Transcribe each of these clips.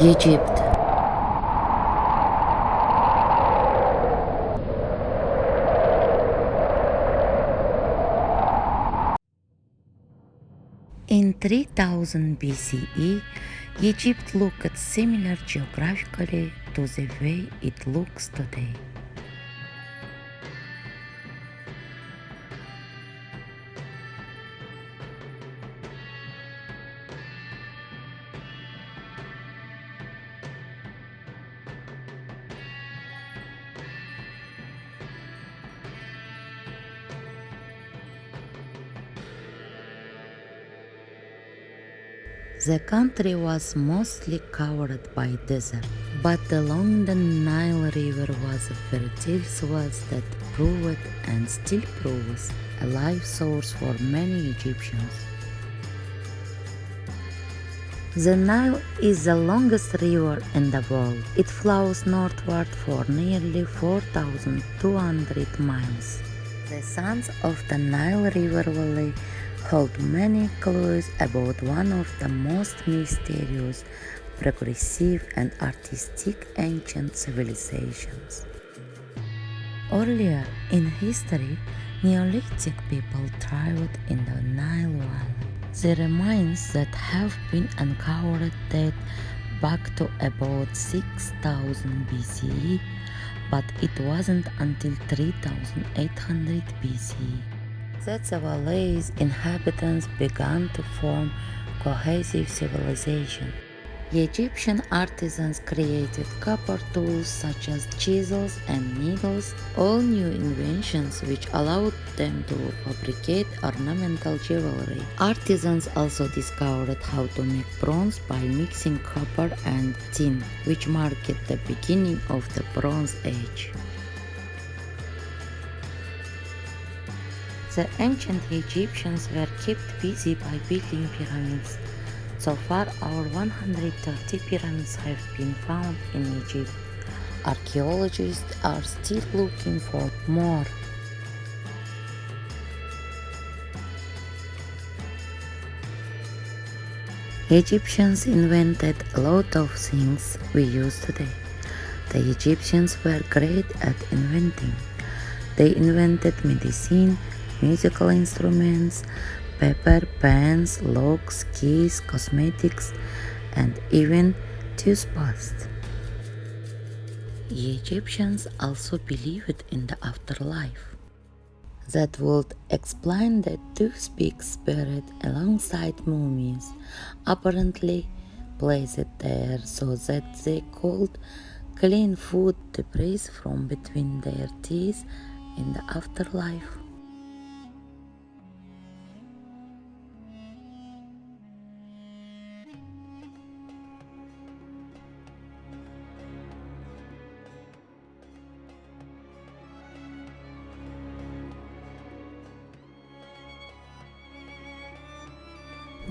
Egypt. In 3000 BCE, Egypt looked similar geographically to the way it looks today. The country was mostly covered by desert, but along the Nile River was a fertile soil that proved and still proves a life source for many Egyptians. The Nile is the longest river in the world. It flows northward for nearly 4,200 miles. The sands of the Nile River Valley hold many clues about one of the most mysterious, progressive, and artistic ancient civilizations. Earlier in history, Neolithic people thrived in the Nile Valley. The remains that have been uncovered date back to about 6000 BCE, but it wasn't until 3800 BCE that the valley's inhabitants began to form cohesive civilization. Egyptian artisans created copper tools such as chisels and needles, all new inventions which allowed them to fabricate ornamental jewelry. Artisans also discovered how to make bronze by mixing copper and tin, which marked the beginning of the Bronze Age. The ancient Egyptians were kept busy by building pyramids. So far, over 130 pyramids have been found in Egypt. Archaeologists are still looking for more. Egyptians invented a lot of things we use today. The Egyptians were great at inventing. They invented medicine, musical instruments, paper, pens, locks, keys, cosmetics, and even toothpaste. The Egyptians also believed in the afterlife. That would explain the toothpick spirit alongside mummies, apparently placed there so that they could clean food debris from between their teeth in the afterlife.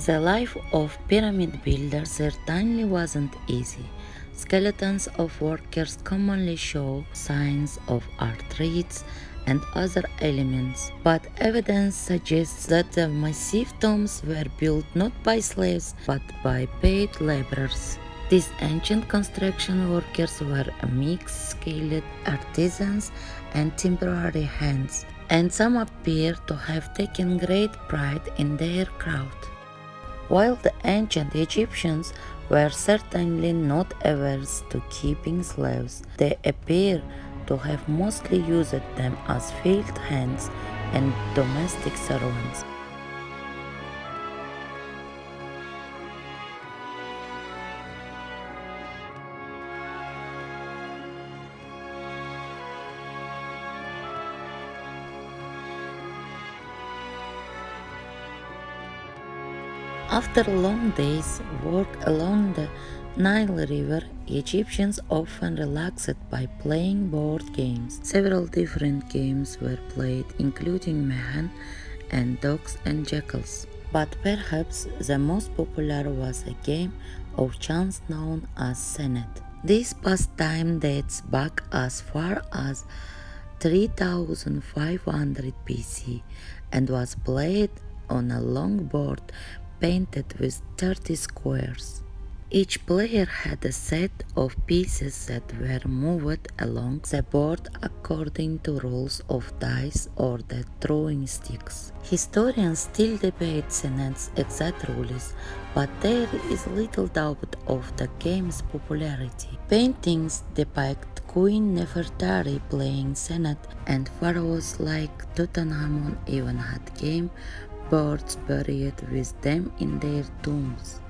The life of pyramid builders certainly wasn't easy. Skeletons of workers commonly show signs of arthritis and other ailments, but evidence suggests that the massive tombs were built not by slaves but by paid laborers. These ancient construction workers were mixed skilled artisans and temporary hands, and some appear to have taken great pride in their craft. While the ancient Egyptians were certainly not averse to keeping slaves, they appear to have mostly used them as field hands and domestic servants. After long days' work along the Nile River, Egyptians often relaxed by playing board games. Several different games were played, including Mahan and Dogs and Jackals. But perhaps the most popular was a game of chance known as Senet. This pastime dates back as far as 3500 BC and was played on a long board painted with 30 squares. Each player had a set of pieces that were moved along the board according to rules of dice or the throwing sticks. Historians still debate the net's exact rules, but there is little doubt of the game's popularity. Paintings depict Queen Nefertari playing Senet, and pharaohs like Tutankhamun even had game boards buried with them in their tombs.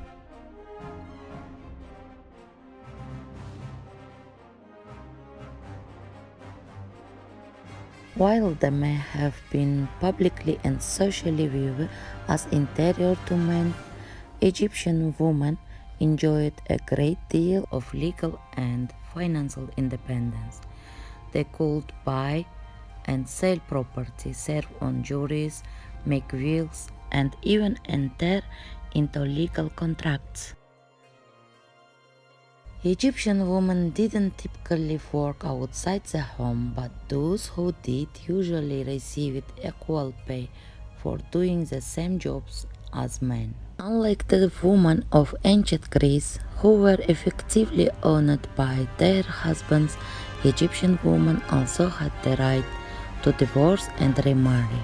While they may have been publicly and socially viewed as inferior to men, Egyptian women enjoyed a great deal of legal and financial independence. They could buy and sell property, serve on juries, make wills, and even enter into legal contracts. Egyptian women didn't typically work outside the home, but those who did usually received equal pay for doing the same jobs as men. Unlike the women of ancient Greece, who were effectively owned by their husbands, Egyptian women also had the right to divorce and remarry.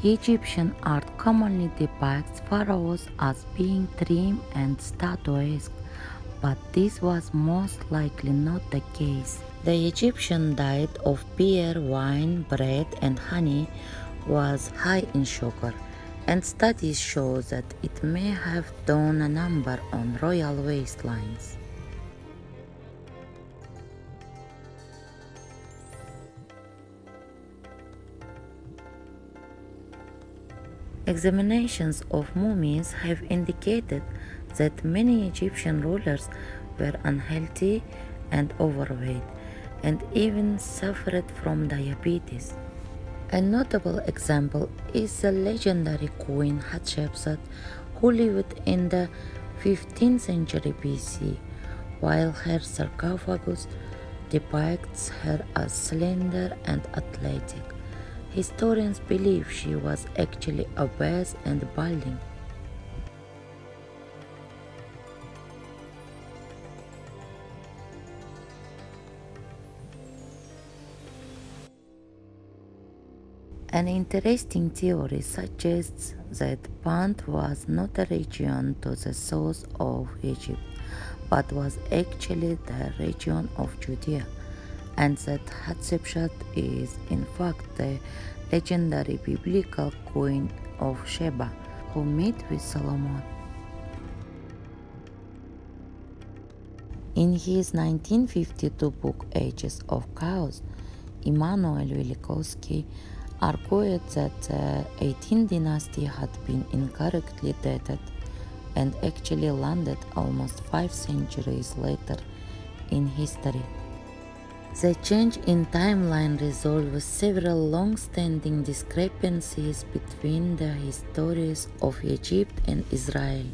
Egyptian art commonly depicts pharaohs as being trim and statuesque, but this was most likely not the case. The Egyptian diet of beer, wine, bread, and honey was high in sugar, and studies show that it may have done a number on royal waistlines. Examinations of mummies have indicated that many Egyptian rulers were unhealthy and overweight, and even suffered from diabetes. A notable example is the legendary Queen Hatshepsut, who lived in the 15th century BC, while her sarcophagus depicts her as slender and athletic. Historians believe she was actually obese and balding. An interesting theory suggests that Punt was not a region to the south of Egypt, but was actually the region of Judea, and that Hatshepsut is in fact the legendary biblical queen of Sheba, who met with Solomon. In his 1952 book Ages of Chaos, Immanuel Velikovsky argued that the 18th dynasty had been incorrectly dated and actually landed almost 5 centuries later in history. The change in timeline resolves several long-standing discrepancies between the histories of Egypt and Israel.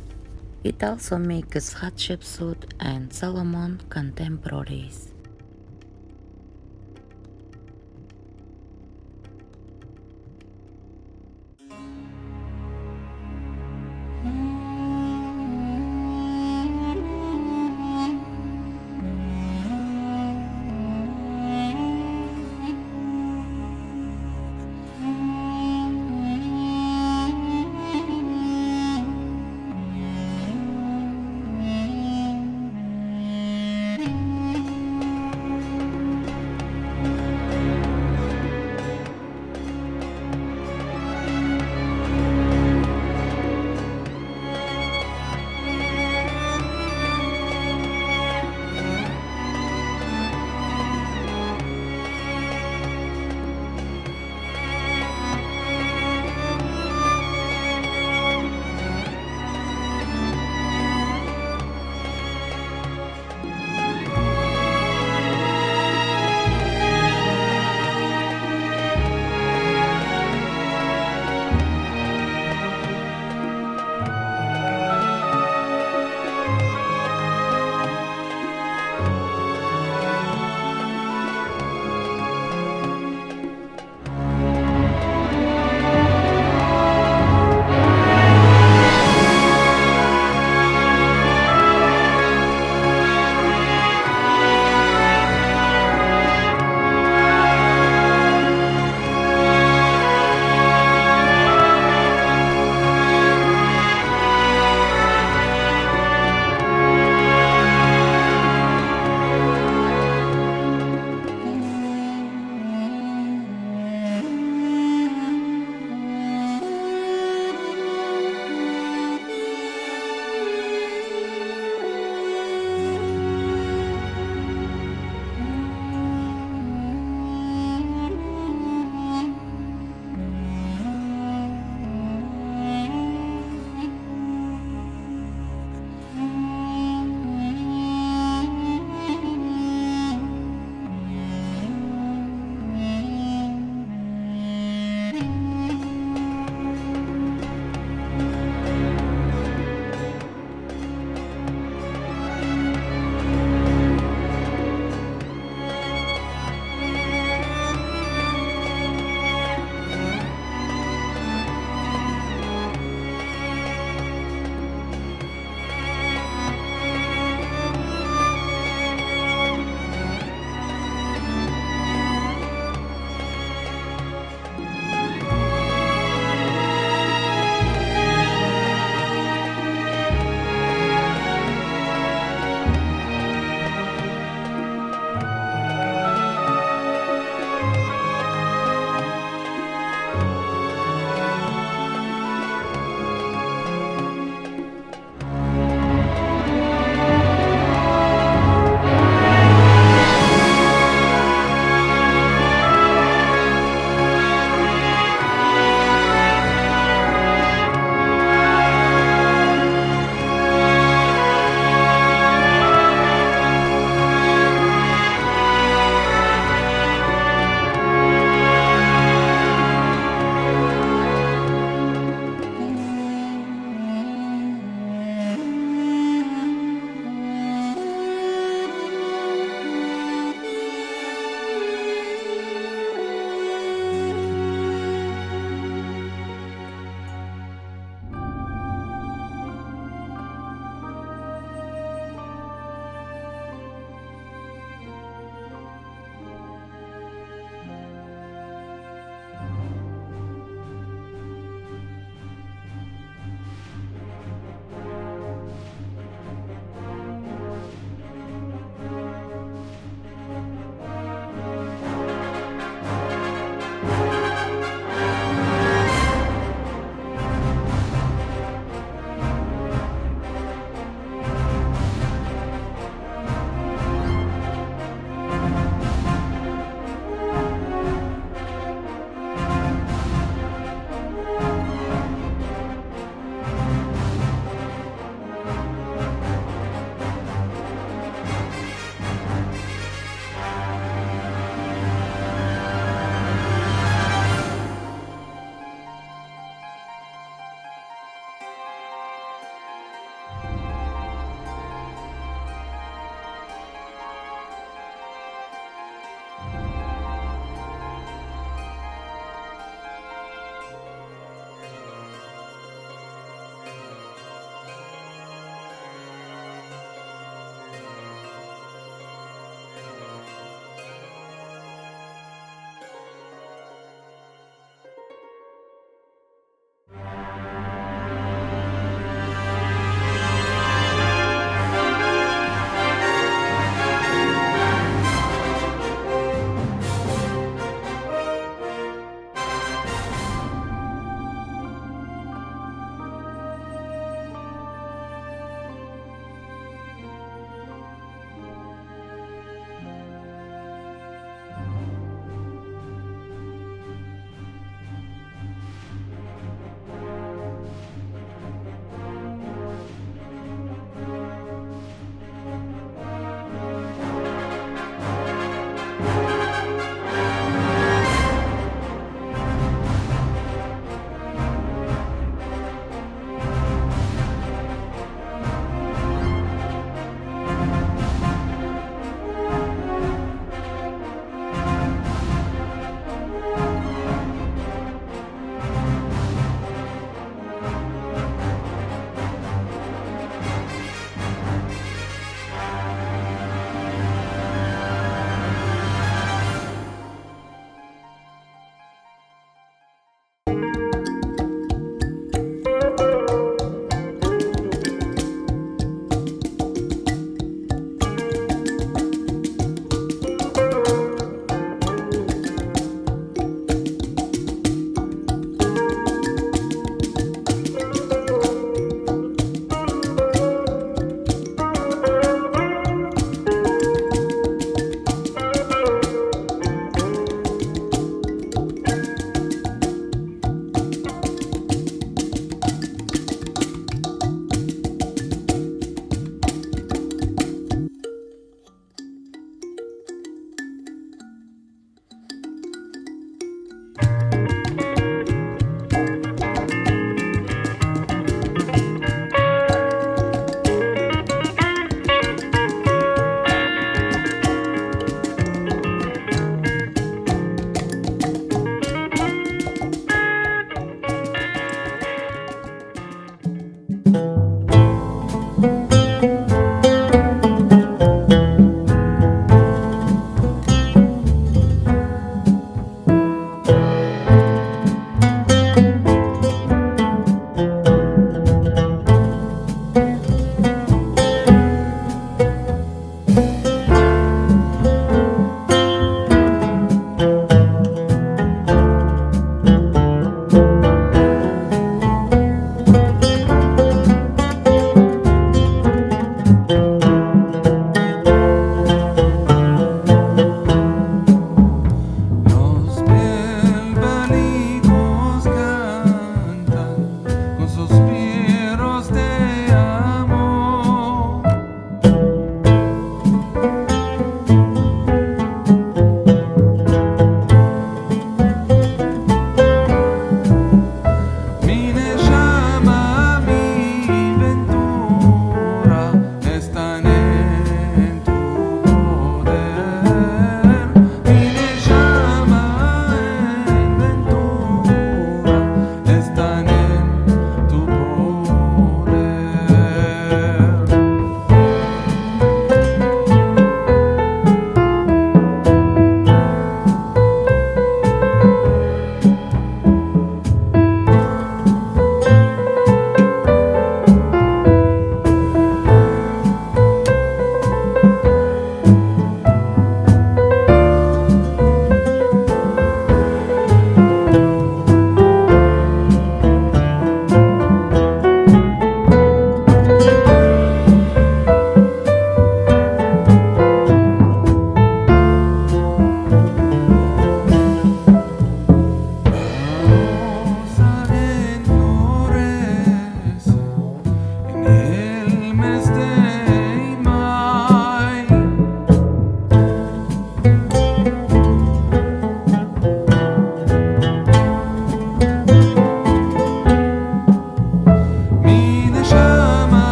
It also makes Hatshepsut and Solomon contemporaries.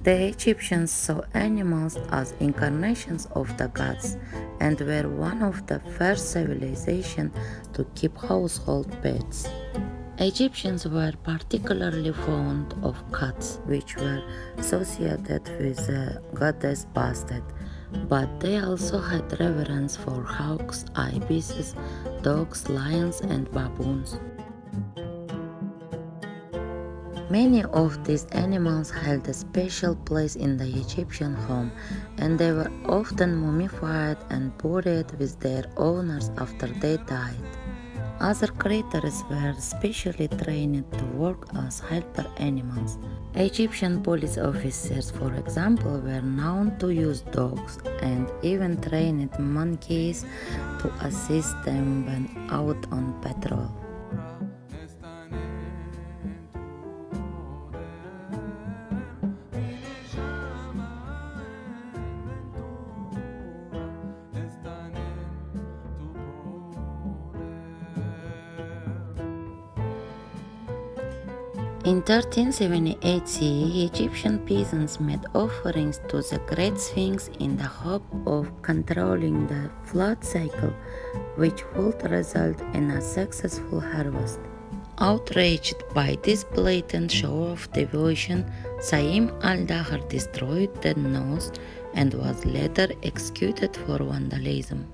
The Egyptians saw animals as incarnations of the gods and were one of the first civilizations to keep household pets. Egyptians were particularly fond of cats, which were associated with the goddess Bastet, but they also had reverence for hawks, ibises, dogs, lions, and baboons. Many of these animals held a special place in the Egyptian home, and they were often mummified and buried with their owners after they died. Other creatures were specially trained to work as helper animals. Egyptian police officers, for example, were known to use dogs and even trained monkeys to assist them when out on patrol. In 1378 CE, Egyptian peasants made offerings to the Great Sphinx in the hope of controlling the flood cycle, which would result in a successful harvest. Outraged by this blatant show of devotion, Saim al-Dahar destroyed the nose and was later executed for vandalism.